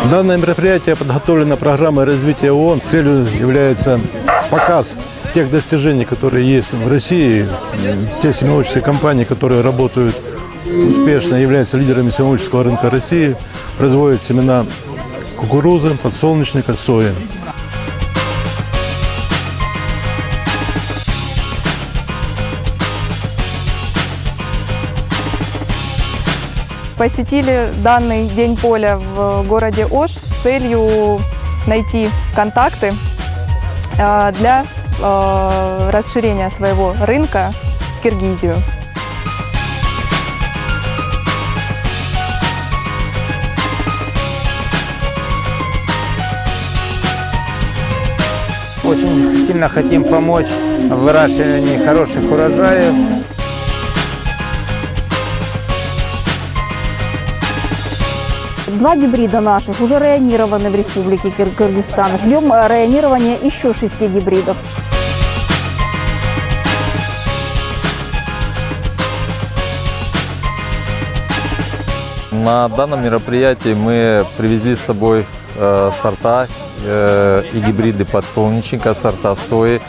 Данное мероприятие подготовлено программой развития ООН. Целью является показ тех достижений, которые есть в России, те семенологические компании, которые работают успешно, являются лидерами семенологического рынка России, производят семена кукурузы, подсолнечника, сои. Посетили данный день поля в городе Ош с целью найти контакты для расширения своего рынка в Киргизию. Очень сильно хотим помочь в выращивании хороших урожаев. Два гибрида наших уже районированы в Республике Кыргызстан. Ждем районирования еще 6 гибридов. На данном мероприятии мы привезли с собой сорта и гибриды подсолнечника, сорта сои.